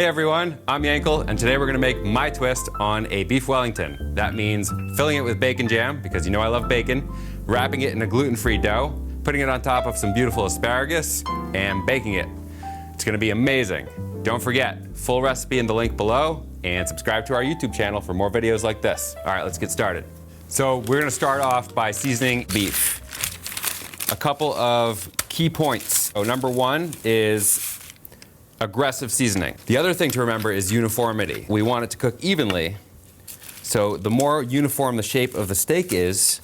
Hey everyone, I'm Yankel, and today we're gonna make my twist on a beef Wellington. That means filling it with bacon jam, because you know I love bacon, wrapping it in a gluten-free dough, putting it on top of some beautiful asparagus, and baking it. It's gonna be amazing. Don't forget, full recipe in the link below, and subscribe to our YouTube channel for more videos like this. All right, let's get started. So we're gonna start off by seasoning beef. A couple of key points. So number one is aggressive seasoning. The other thing to remember is uniformity. We want it to cook evenly, so the more uniform the shape of the steak is,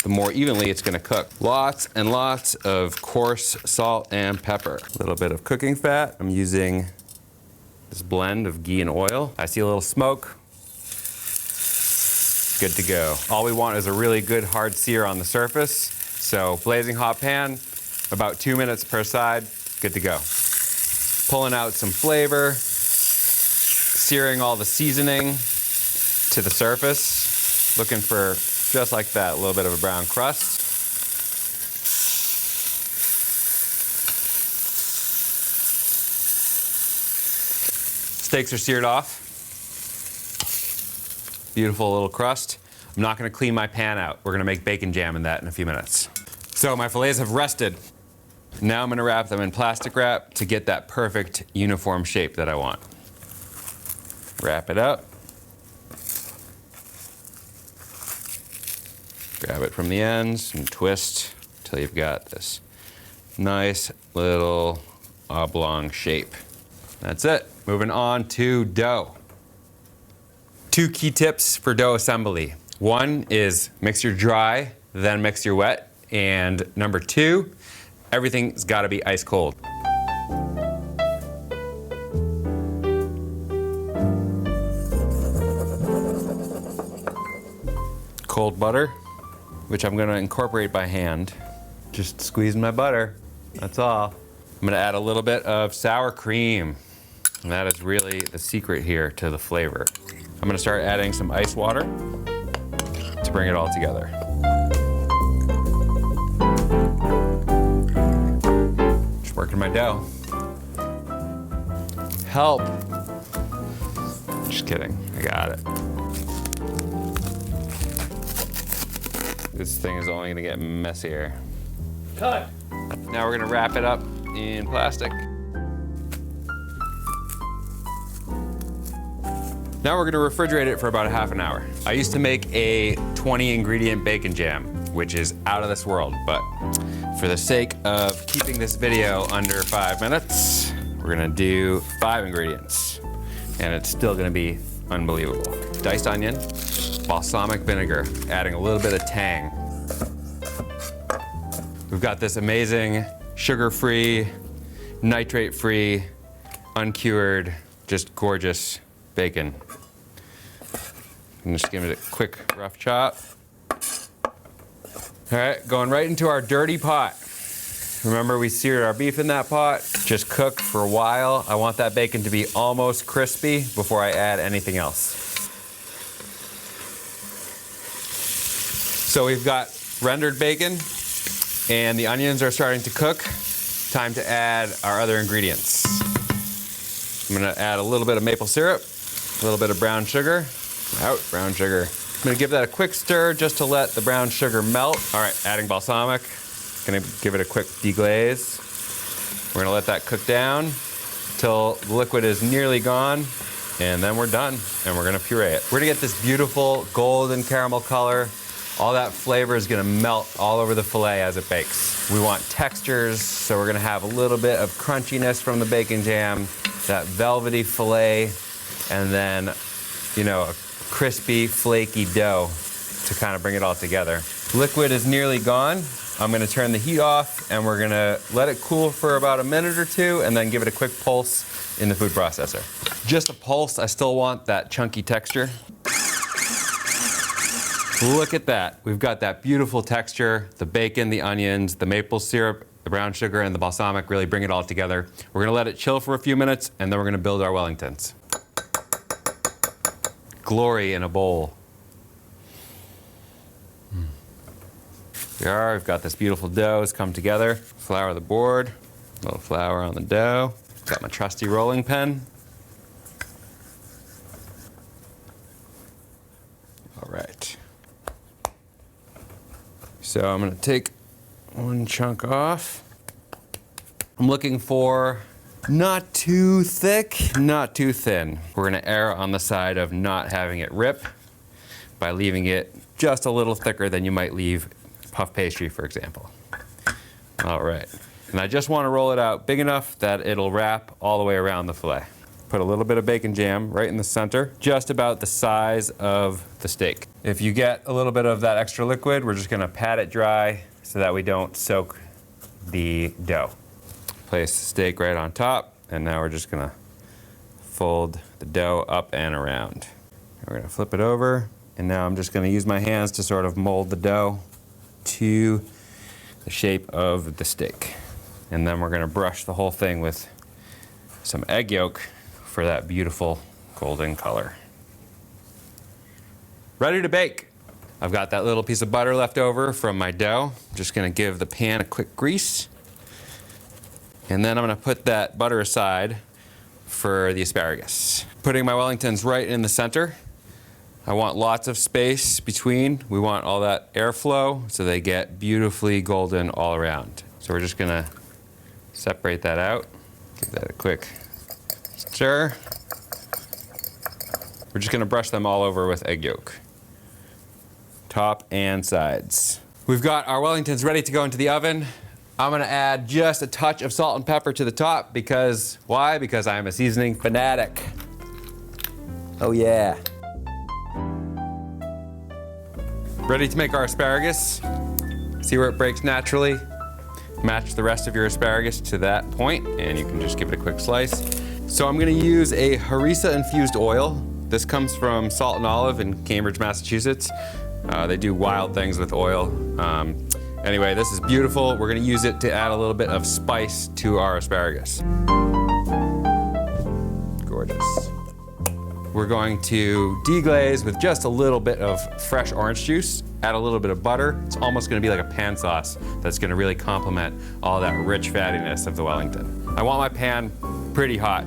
the more evenly it's gonna cook. Lots and lots of coarse salt and pepper. A little bit of cooking fat. I'm using this blend of ghee and oil. I see a little smoke. Good to go. All we want is a really good hard sear on the surface. So blazing hot pan, about 2 minutes per side, good to go. Pulling out some flavor, searing all the seasoning to the surface, looking for just like that, a little bit of a brown crust. Steaks are seared off. Beautiful little crust. I'm not gonna clean my pan out. We're gonna make bacon jam in that in a few minutes. So my fillets have rested. Now I'm gonna wrap them in plastic wrap to get that perfect uniform shape that I want. Wrap it up. Grab it from the ends and twist until you've got this nice little oblong shape. That's it. Moving on to dough. 2 key tips for dough assembly. One is mix your dry, then mix your wet. And number 2, everything's gotta be ice cold. Cold butter, which I'm gonna incorporate by hand. Just squeezing my butter, that's all. I'm gonna add a little bit of sour cream. And that is really the secret here to the flavor. I'm gonna start adding some ice water to bring it all together. Just working my dough. Help. Just kidding, I got it. This thing is only gonna get messier. Cut. Now we're gonna wrap it up in plastic. Now we're gonna refrigerate it for about a half an hour. I used to make a 20 ingredient bacon jam, which is out of this world, but for the sake of keeping this video under 5 minutes, we're gonna do 5 ingredients, and it's still gonna be unbelievable. Diced onion, balsamic vinegar, adding a little bit of tang. We've got this amazing sugar-free, nitrate-free, uncured, just gorgeous bacon. And just give it a quick rough chop. All right, going right into our dirty pot. Remember, we seared our beef in that pot. Just cook for a while. I want that bacon to be almost crispy before I add anything else. So we've got rendered bacon and the onions are starting to cook. Time to add our other ingredients. I'm gonna add a little bit of maple syrup, a little bit of brown sugar. Brown sugar. I'm gonna give that a quick stir just to let the brown sugar melt. All right, adding balsamic. Gonna give it a quick deglaze. We're gonna let that cook down until the liquid is nearly gone, and then we're done, and we're gonna puree it. We're gonna get this beautiful golden caramel color. All that flavor is gonna melt all over the filet as it bakes. We want textures, so we're gonna have a little bit of crunchiness from the bacon jam, that velvety filet, and then, you know, a crispy, flaky dough to kind of bring it all together. Liquid is nearly gone. I'm gonna turn the heat off and we're gonna let it cool for about a minute or 2 and then give it a quick pulse in the food processor. Just a pulse, I still want that chunky texture. Look at that. We've got that beautiful texture, the bacon, the onions, the maple syrup, the brown sugar, and the balsamic really bring it all together. We're gonna let it chill for a few minutes and then we're gonna build our Wellingtons. Glory in a bowl. We've got this beautiful dough. It's come together. Flour the board, a little flour on the dough. Got my trusty rolling pin. right. So I'm gonna take one chunk off. I'm looking for not too thick, not too thin. We're gonna err on the side of not having it rip by leaving it just a little thicker than you might leave puff pastry, for example. All right, and I just wanna roll it out big enough that it'll wrap all the way around the filet. Put a little bit of bacon jam right in the center, just about the size of the steak. If you get a little bit of that extra liquid, we're just gonna pat it dry so that we don't soak the dough. Place the steak right on top, and now we're just gonna fold the dough up and around. We're gonna flip it over, and now I'm just gonna use my hands to sort of mold the dough to the shape of the steak. And then we're gonna brush the whole thing with some egg yolk for that beautiful golden color. Ready to bake. I've got that little piece of butter left over from my dough. I'm just gonna give the pan a quick grease. And then I'm gonna put that butter aside for the asparagus. Putting my Wellingtons right in the center. I want lots of space between. We want all that airflow so they get beautifully golden all around. So we're just gonna separate that out. Give that a quick stir. We're just gonna brush them all over with egg yolk. Top and sides. We've got our Wellingtons ready to go into the oven. I'm gonna add just a touch of salt and pepper to the top because, why? Because I'm a seasoning fanatic. Oh yeah. Ready to make our asparagus. See where it breaks naturally? Match the rest of your asparagus to that point, and you can just give it a quick slice. So I'm gonna use a harissa infused oil. This comes from Salt and Olive in Cambridge, Massachusetts. They do wild things with oil. Anyway, this is beautiful. We're gonna use it to add a little bit of spice to our asparagus. Gorgeous. We're going to deglaze with just a little bit of fresh orange juice, add a little bit of butter. It's almost gonna be like a pan sauce that's gonna really complement all that rich fattiness of the Wellington. I want my pan pretty hot.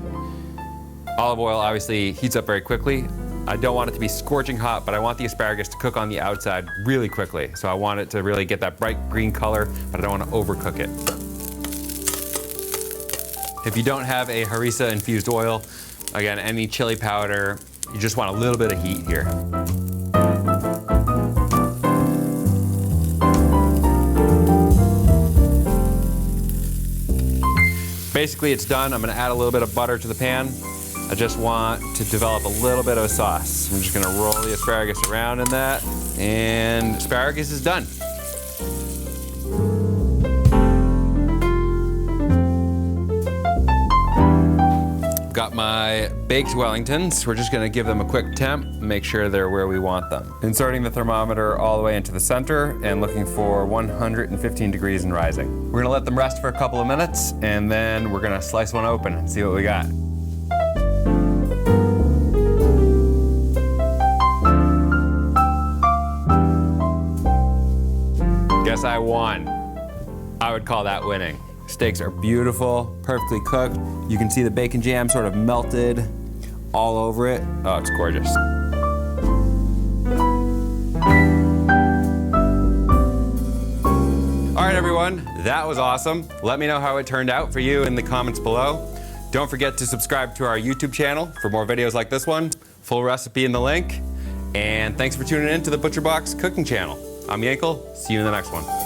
Olive oil obviously heats up very quickly. I don't want it to be scorching hot, but I want the asparagus to cook on the outside really quickly. So I want it to really get that bright green color, but I don't want to overcook it. If you don't have a harissa infused oil, again, any chili powder, you just want a little bit of heat here. Basically, it's done. I'm gonna add a little bit of butter to the pan. I just want to develop a little bit of a sauce. I'm just gonna roll the asparagus around in that, and asparagus is done. Got my baked Wellingtons. We're just gonna give them a quick temp, make sure they're where we want them. Inserting the thermometer all the way into the center and looking for 115 degrees and rising. We're gonna let them rest for a couple of minutes, and then we're gonna slice one open and see what we got. Guess I won. I would call that winning. Steaks are beautiful, perfectly cooked. You can see the bacon jam sort of melted all over it. Oh, it's gorgeous. All right, everyone, that was awesome. Let me know how it turned out for you in the comments below. Don't forget to subscribe to our YouTube channel for more videos like this one. Full recipe in the link. And thanks for tuning in to the ButcherBox cooking channel. I'm Yankel. See you in the next one.